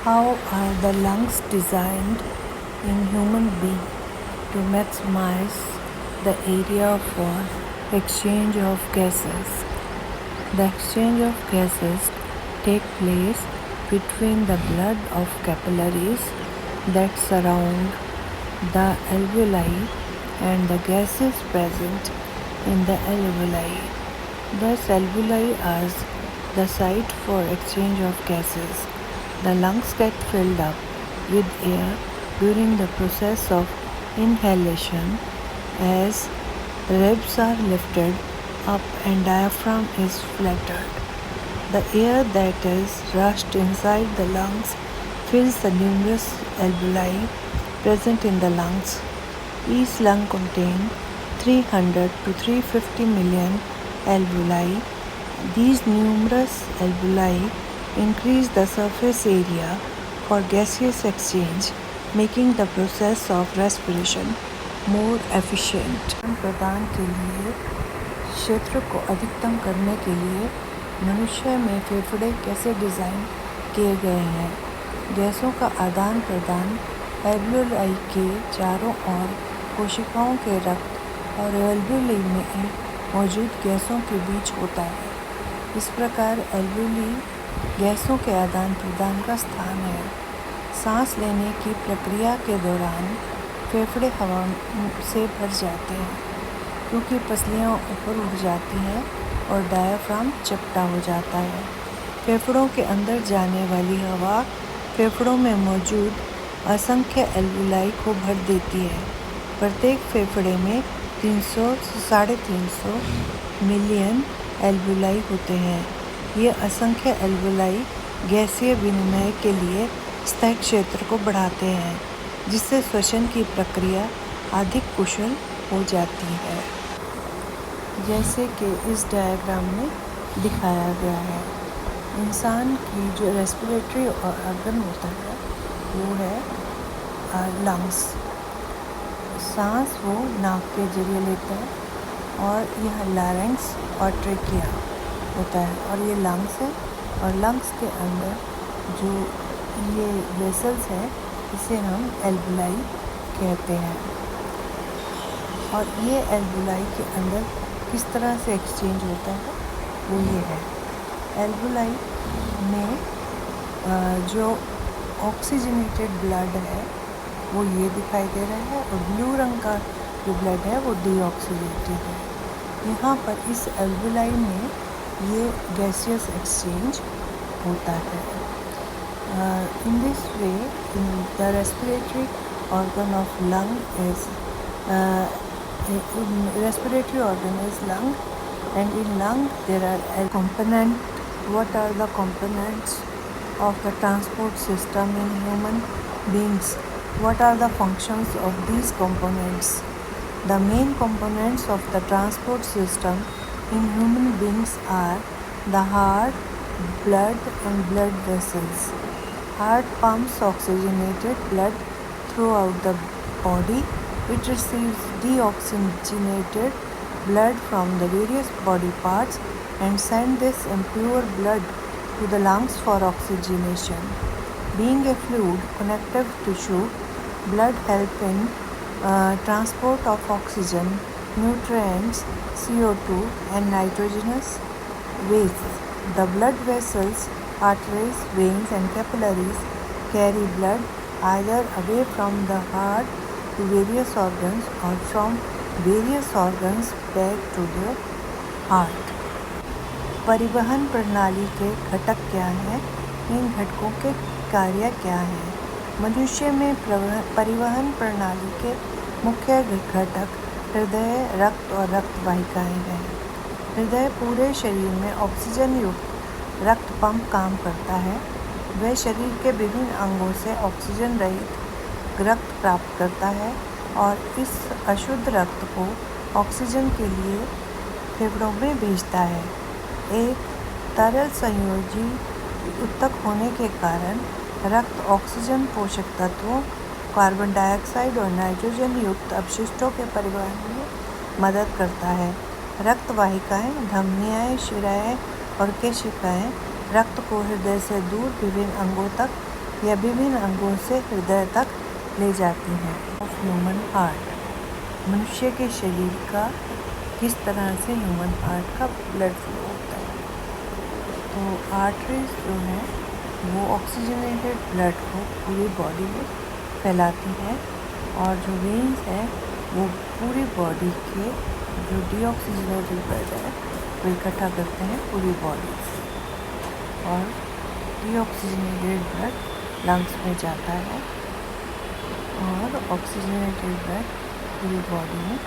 How are the lungs designed in human being to maximize the area for exchange of gases? The exchange of gases take place between the blood of capillaries that surround the alveoli and the gases present in the alveoli. Thus, alveoli are the site for exchange of gases. The lungs get filled up with air during the process of inhalation as ribs are lifted up and diaphragm is flattened. The air that is rushed inside the lungs fills the numerous alveoli present in the lungs. Each lung contains 300 to 350 million alveoli. These numerous alveoli increase the surface area for gaseous exchange, making the process of respiration more efficient. प्रदान के लिए क्षेत्र को अधिकतम करने के लिए मनुष्य में फेफड़े कैसे डिज़ाइन किए गए हैं? गैसों का आदान प्रदान एल्वियोलाई के चारों ओर कोशिकाओं के रक्त और एल्वियोली में मौजूद गैसों के बीच होता है। इस प्रकार एल्वियोली गैसों के आदान प्रदान का स्थान है। सांस लेने की प्रक्रिया के दौरान फेफड़े हवा से भर जाते हैं क्योंकि पसलियाँ ऊपर उठ जाती हैं और डायाफ्राम चपटा हो जाता है। फेफड़ों के अंदर जाने वाली हवा फेफड़ों में मौजूद असंख्य एल्वियोलाई को भर देती है। प्रत्येक फेफड़े में 300 से 350 मिलियन एल्वियोलाई होते हैं। ये असंख्य एल्वियोलाई गैसीय विनिमय के लिए स्थायी क्षेत्र को बढ़ाते हैं, जिससे श्वसन की प्रक्रिया अधिक कुशल हो जाती है, जैसे कि इस डायग्राम में दिखाया गया है। इंसान की जो रेस्पिरेटरी ऑर्गन होता है वो है लंग्स। सांस वो नाक के जरिए लेता है और यह लारेंक्स और ट्रेकिया होता है और ये लंग्स है। और लंग्स के अंदर जो ये वेसल्स है इसे हम एल्वियोलाई कहते हैं। और ये एल्वियोलाई के अंदर किस तरह से एक्सचेंज होता है वो ये है। एल्वियोलाई में जो ऑक्सीजनेटेड ब्लड है वो ये दिखाई दे रहा है और ब्लू रंग का जो ब्लड है वो डीऑक्सीजेटेड है। यहाँ पर इस एल्वियोलाई में ये गैसियस एक्सचेंज होता है। In this way, the respiratory organ of lung is respiratory organ is lung, and in lung there are component. What are the components of the transport system in human beings? What are the functions of these components? The main components of the transport system in human beings are the heart, blood, and blood vessels. Heart pumps oxygenated blood throughout the body. It receives deoxygenated blood from the various body parts and sends this impure blood to the lungs for oxygenation. Being a fluid connective tissue, blood helps in transport of oxygen, nutrients, CO2, and nitrogenous wastes. The blood vessels, arteries, veins, and capillaries carry blood either away from the heart to various organs or from various organs back to the heart. परिवहन प्रणाली के घटक क्या हैं? इन घटकों के कार्य क्या हैं? मनुष्य में परिवहन प्रणाली के मुख्य घटक हृदय, रक्त और रक्त वाहिकाएँ हैं। हृदय पूरे शरीर में ऑक्सीजन युक्त रक्त पंप काम करता है। वह शरीर के विभिन्न अंगों से ऑक्सीजन रहित रक्त प्राप्त करता है और इस अशुद्ध रक्त को ऑक्सीजन के लिए फेफड़ों में भेजता है। एक तरल संयोजी उत्तक होने के कारण रक्त ऑक्सीजन, पोषक तत्वों, कार्बन डाइऑक्साइड और नाइट्रोजन युक्त अपशिष्टों के परिवहन में मदद करता है। रक्त वाहिकाएँ, धमनियाँ, शिराएँ और केशिकाएँ रक्त को हृदय से दूर विभिन्न अंगों तक यह विभिन्न अंगों से हृदय तक ले जाती हैं। ऑफ ह्यूमन हार्ट, मनुष्य के शरीर का किस तरह से ह्यूमन हार्ट का ब्लड फ्लो होता है। तो आर्टरीज जो है वो ऑक्सीजनेटेड ब्लड को पूरी बॉडी में फैलाती है और जो वेन्स है वो पूरी बॉडी के जो डीऑक्सीजनेटेड ब्लड है वो इकट्ठा करते हैं पूरी बॉडी से और डीऑक्सीजनेटेड ब्लड लंग्स में जाता है और ऑक्सीजनेटेड ब्लड पूरी बॉडी में